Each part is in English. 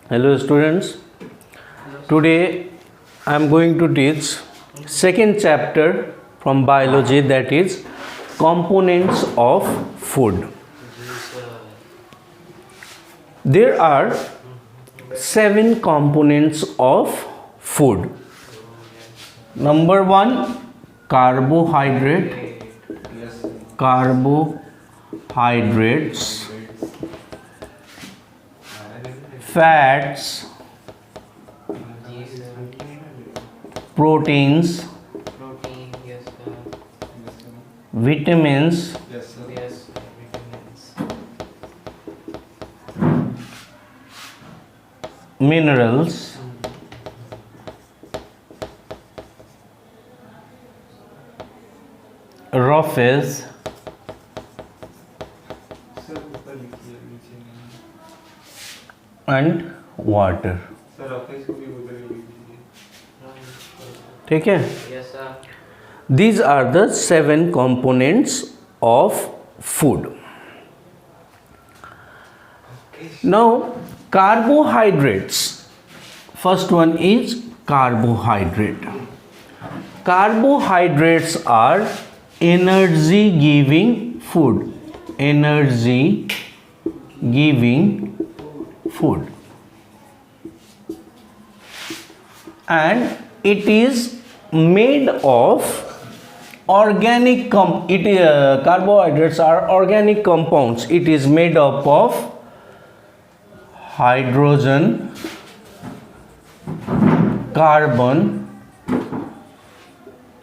Hello students, today I am going to teach second chapter from biology, that is components of food. There are 7 components of food. Number 1, carbohydrates, fats, proteins, vitamins, minerals, roughes, and water. ठीक है? These are the 7 components of food. Now carbohydrates. First one is carbohydrate. Carbohydrates are energy giving food. Energy giving food. And it is made of organic carbohydrates are organic compounds. It is made up of hydrogen, carbon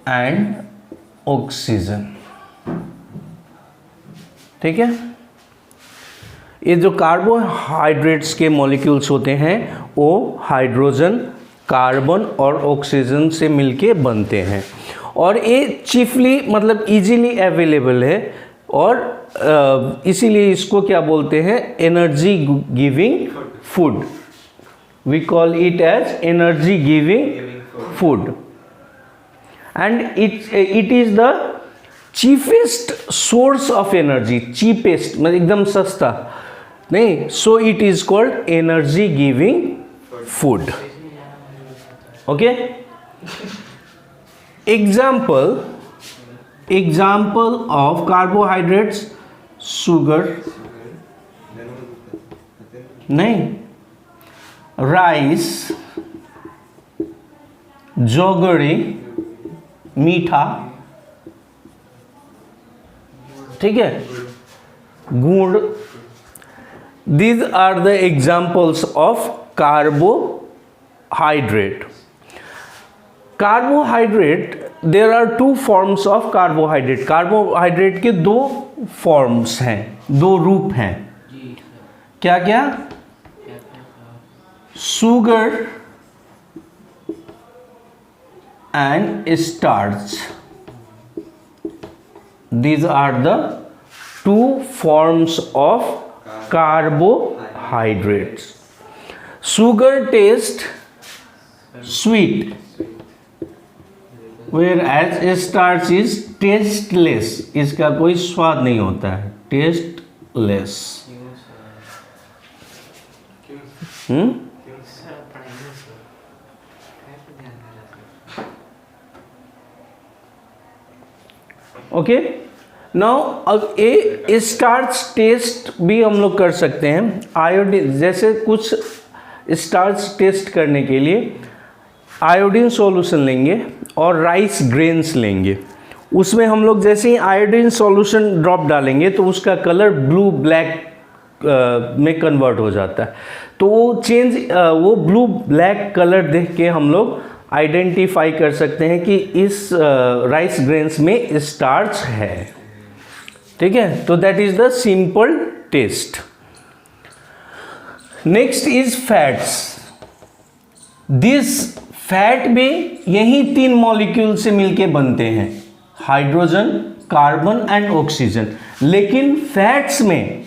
and oxygen. ठीक है? ये जो carbohydrates के molecules होते हैं वो hydrogen, carbon और oxygen से मिलके बनते हैं और ये चीफली मतलब इजीली अवेलेबल है और इसीलिए इसको क्या बोलते हैं, energy giving food. We call it as energy giving food and it is the cheapest source of energy. Cheapest मतलब एकदम सस्ता नहीं, so it is called energy giving food. Okay, example of carbohydrates, sugar नहीं, rice, जोगड़ी मीठा, ठीक है, गुड़. These are the examples of carbohydrate. Carbohydrate, there are 2 forms of carbohydrate. Carbohydrate के 2 forms हैं, 2 रूप हैं. क्या क्या? Sugar and starch. These are the 2 forms of carbohydrates. Sugar taste sweet, whereas starch is tasteless. इसका कोई स्वाद नहीं होता है, tasteless. ओके, नाउ अब ये स्टार्च टेस्ट भी हम लोग कर सकते हैं. आयोडीन, जैसे कुछ स्टार्च टेस्ट करने के लिए आयोडीन सॉल्यूशन लेंगे और राइस ग्रेन्स लेंगे. उसमें हम लोग जैसे ही आयोडीन सॉल्यूशन ड्रॉप डालेंगे तो उसका कलर ब्लू ब्लैक में कन्वर्ट हो जाता है. तो वो ब्लू ब्लैक कलर देख के हम लोग आइडेंटिफाई कर सकते हैं कि इस राइस ग्रेन्स में स्टार्च है. ठीक है, तो that is the simple test. Next is fats. This fat भी यही 3 मॉलिक्यूल से मिलके बनते हैं, हाइड्रोजन, कार्बन एंड ऑक्सीजन. लेकिन फैट्स में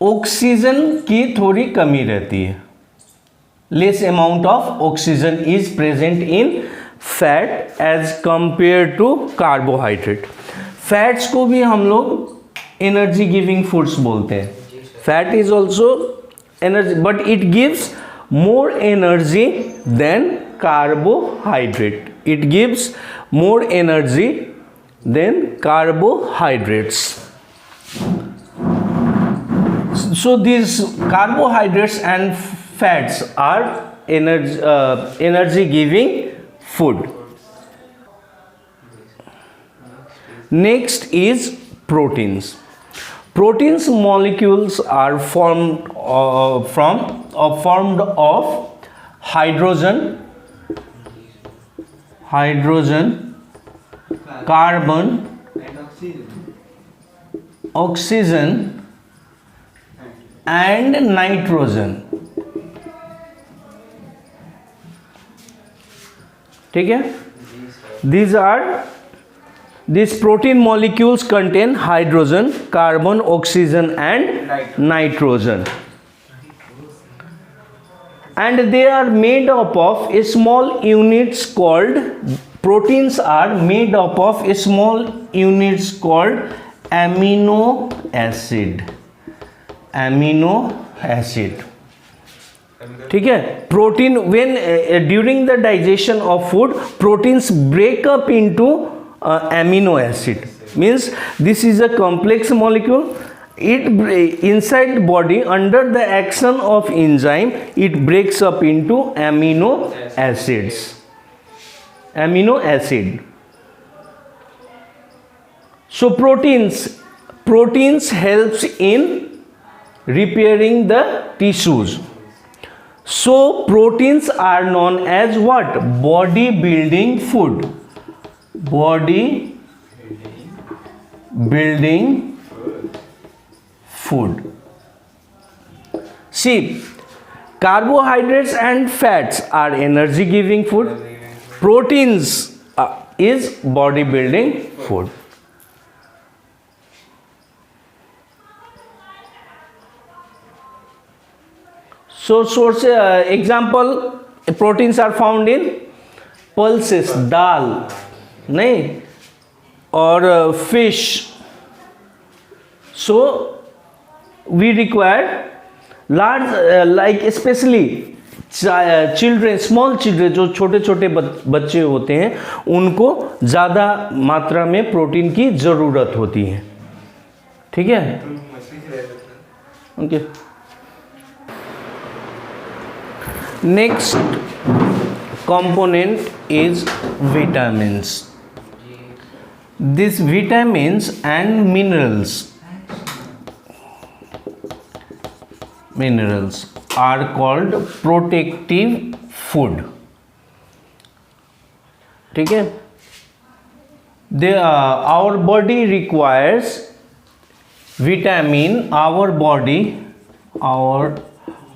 ऑक्सीजन की थोड़ी कमी रहती है. Less amount of oxygen is present in fat as compare to carbohydrate. Fats को भी हम लोग एनर्जी गिविंग फूड्स बोलते हैं. Fat is also energy but it gives more energy than carbohydrate. It gives more energy than carbohydrates. So these carbohydrates and fats are energy giving food. Next is proteins. Proteins molecules are formed of hydrogen, carbon, oxygen and nitrogen. ठीक है? These protein molecules contain hydrogen, carbon, oxygen and nitrogen. And they are made up of small units called, proteins are made up of small units called amino acid. ठीक है? Protein, when during the digestion of food, proteins break up into amino acid. Means this is a complex molecule. It inside the body, under the action of enzyme, it breaks up into amino acids. So proteins helps in repairing the tissues. So proteins are known as what? Body building food. See, carbohydrates and fats are energy giving food. Proteins is body building food. So source example, proteins are found in pulses, dal, नहीं, or fish. So we require large like especially children, small children, जो छोटे छोटे बच्चे होते हैं, उनको ज़्यादा मात्रा में प्रोटीन की ज़रूरत होती है. ठीक है? Okay. Next component is vitamins. These vitamins and minerals are called protective food. ठीक है? Our body requires vitamin. Our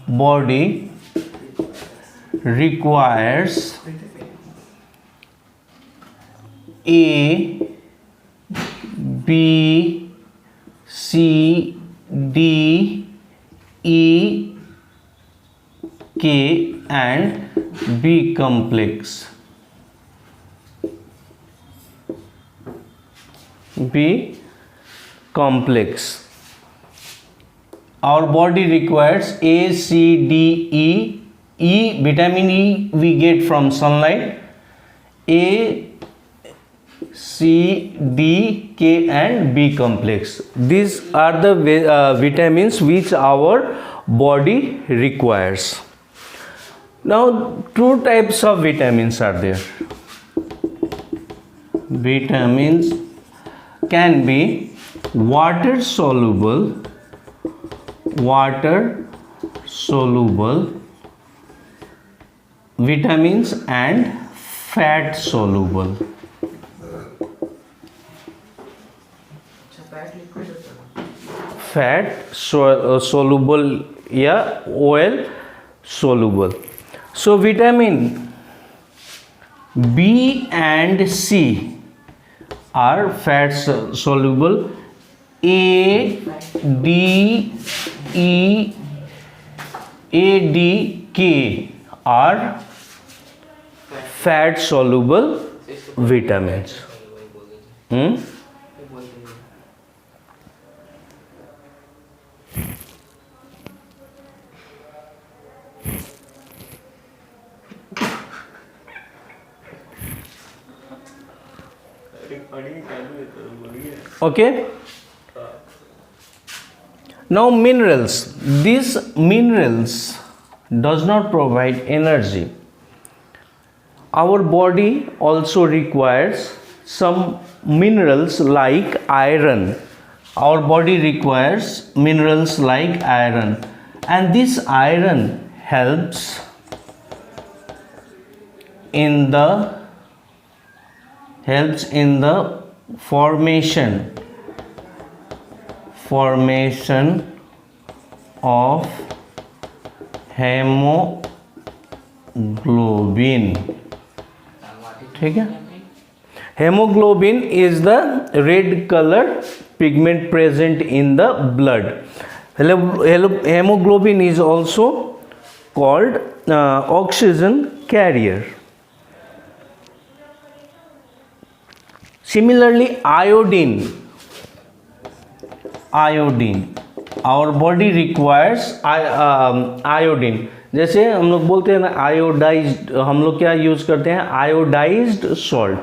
body requires A, B, C, D, E, K and B complex. Our body requires A, C, D, E. Vitamin E we get from sunlight. A, C, D, K and B complex. These are the vitamins which our body requires. Now two types of vitamins are there. Vitamins can be water soluble vitamins and fat soluble. Soluble या oil soluble. So vitamin B and C are fat soluble. A, D, K are fat soluble vitamins. Okay. Now minerals. These minerals does not provide energy. Our body also requires some minerals like iron. Our body requires minerals like iron, and this iron helps in the formation of hemoglobin. ठीक है. Hemoglobin is the red color pigment present in the blood. Hemoglobin is also called oxygen carrier. Similarly, iodine. Our body requires iodine. जैसे हम लोग बोलते हैं ना iodised, हम लोग क्या यूज़ करते हैं? Iodised salt.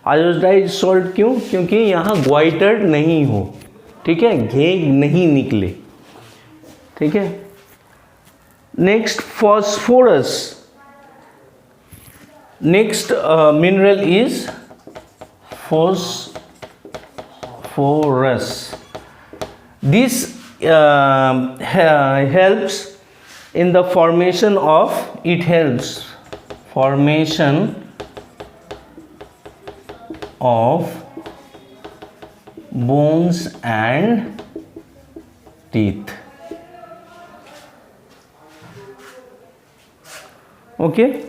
आयोडाइज्ड सॉल्ट क्यों? क्योंकि यहाँ ग्वाइटर नहीं हो, ठीक है, घेग नहीं निकले, ठीक है. Next phosphorus. Next mineral is phosphorus. This helps in the formation of bones and teeth. Okay.